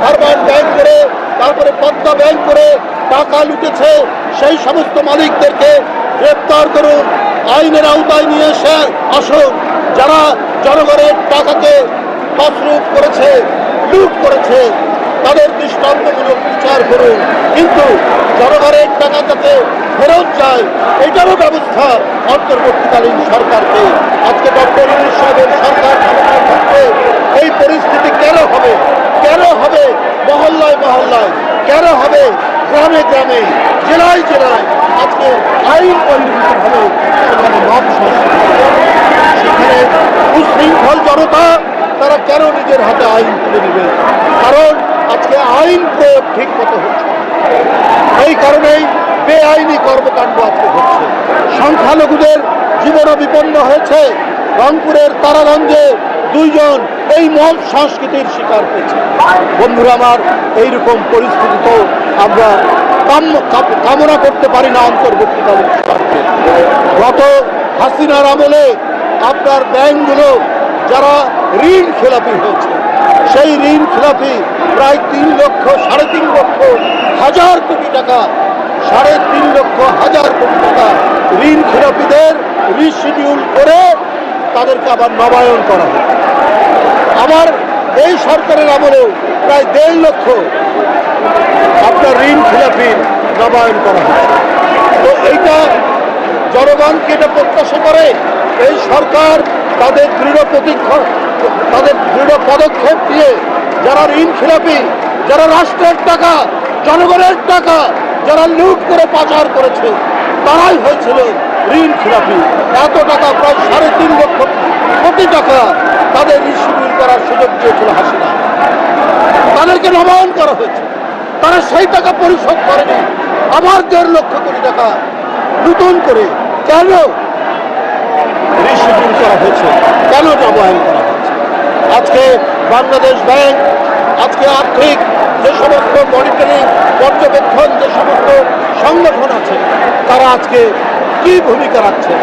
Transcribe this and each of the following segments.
ভারবান bank করে, তারপরে Padma bank করে টাকা লুটেছে, সেই সমস্ত মালিকদেরকে গ্রেপ্তার করুন, আইনের আওতায় নিয়ে এসে আসুন। যারা জনগণের টাকাকে তছরূপ করেছে, লুট করেছে, তাদের দৃষ্টান্তমূলক বিচার করুন। কিন্তু জনগণের টাকা যাতে ফেরত যায়, এটারও ব্যবস্থা অন্তর্বর্তীকালীন সরকারকে। আজকে ডক্টর ইউনূস সাহেবের সরকার ক্ষমতায় থাকবে এই পরিস্থিতি কেন হবে? কেন হবে মহল্লায় মহল্লায়? কেন হবে গ্রামে গ্রামে, জেলায় জেলায়? আজকে আইন পরিবর্তন হবে, সেখানে মব সেখানে উশৃঙ্খল জনতা তারা কেন নিজের হাতে আইন তুলে নেবে? কারণ আজকে আইন প্রয়োগ ঠিক মতো হচ্ছে, এই কারণেই বেআইনি কর্মকাণ্ড আজকে হচ্ছে। সংখ্যালঘুদের জীবনও বিপন্ন হয়েছে। রংপুরের তারাগঞ্জে 2 জন এই মব সংস্কৃতির শিকার হয়েছে। বন্ধুরা আমার, এইরকম পরিস্থিতি তো আমরা কামনা করতে পারি না অন্তর্বর্তীকালীন সরকারকে। গত হাসিনার আমলে আপনার ব্যাংকগুলো যারা ঋণ খেলাপি হয়েছে, সেই ঋণ খেলাপি প্রায় 3 লক্ষ, 3.5 লক্ষ হাজার কোটি টাকা, 3.5 লক্ষ হাজার কোটি টাকা ঋণ খেলাপিদের রিশিডিউল করে তাদেরকে আবার নবায়ন করা হয়। আবার এই সরকারের আমলেও প্রায় 1.5 লক্ষ আপনার ঋণ খেলাপির নবায়ন করা হয়। তো এইটা জনগণকে এটা প্রত্যাশা করে এই সরকার তাদের দৃঢ় পদক্ষেপ দিয়ে যারা ঋণ খেলাপি, যারা রাষ্ট্রের টাকা, জনগণের টাকা যারা লুট করে পাচার করেছে, তারাই হয়েছিল ঋণ খেলাপি। এত টাকা, প্রায় 3.5 লক্ষ কোটি টাকা তাদের রিশিডিউল করার সুযোগ দিয়েছিল হাসিনা। তাদেরকে নবায়ন করা হয়েছে, তারা সেই টাকা পরিশোধ করেনি। আবার 1.5 লক্ষ কোটি টাকা নতুন করে কেন রিশিডিউল করা হয়েছে, কেন নবায়ন করা হয়েছে? আজকে বাংলাদেশ ব্যাংক, আজকে আর্থিক যে সমস্ত মনিটরিং পর্যবেক্ষণ যে সমস্ত সংগঠন আছে, তারা আজকে কি ভূমিকা রাখছে,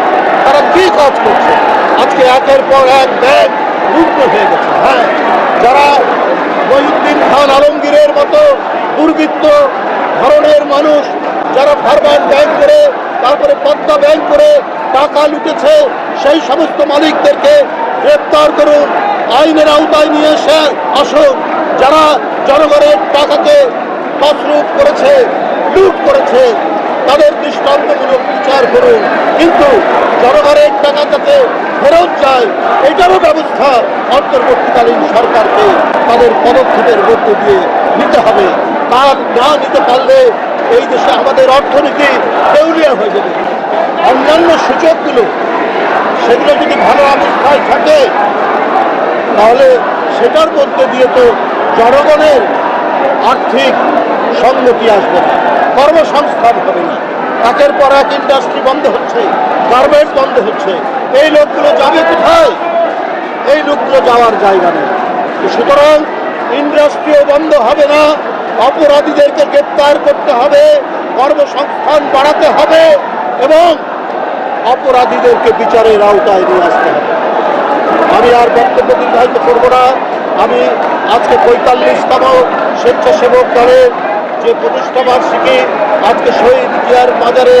তারা কি কাজ করছে? আজকে একের পর এক ব্যাংক রুগ্ন হয়ে গেছে। হ্যাঁ, যারা মহিউদ্দিন খান আলমগীরের মতো দুর্বৃত্ত ধরনের মানুষ, যারা ভারবান ব্যাংক করে, তারপরে পদ্মা ব্যাংক করে টাকা লুটেছে, সেই সমস্ত মালিকদেরকে গ্রেপ্তার করুন, আইনের আওতায় নিয়ে এসে আসুন। যারা জনগণের টাকাকে তছরূপ করেছে, লুট করেছে, তাদের দৃষ্টান্তমূলক বিচার করুন। কিন্তু জনগণের টাকা যাতে ফেরত যায়, এটারও ব্যবস্থা অন্তর্বর্তীকালীন সরকারকে তাদের পদক্ষেপের মধ্য দিয়ে নিতে হবে। তার না নিতে পারলে এই দেশে আমাদের অর্থনীতি দেউলিয়া হয়ে যাবে। অন্যান্য সূচকগুলো, সেগুলো যদি ভালো অবস্থায় থাকে, তাহলে সেটার মধ্যে দিয়ে তো জনগণের আর্থিক সংগতি আসবে না, কর্মসংস্থান হবে না। একের পর এক ইন্ডাস্ট্রি বন্ধ হচ্ছে, গার্মেন্টস বন্ধ হচ্ছে। এই লোকগুলো যাবে কোথায়? এই লোকগুলো যাওয়ার জায়গা নেই। সুতরাং ইন্ডাস্ট্রিও বন্ধ হবে না, অপরাধীদেরকে গ্রেপ্তার করতে হবে, কর্মসংস্থান বাড়াতে হবে এবং অপরাধীদেরকে বিচারের আওতায় নিয়ে আসতে হবে। আমি আর বক্তব্য দীর্ঘায়িত করব না। আমি আজকে 45তম স্বেচ্ছাসেবক দলের যে প্রতিষ্ঠা বার্ষিকী, আজকে শহীদ জিয়ার মাজারে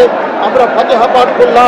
আমরা ফাতিহা পাঠ করলাম।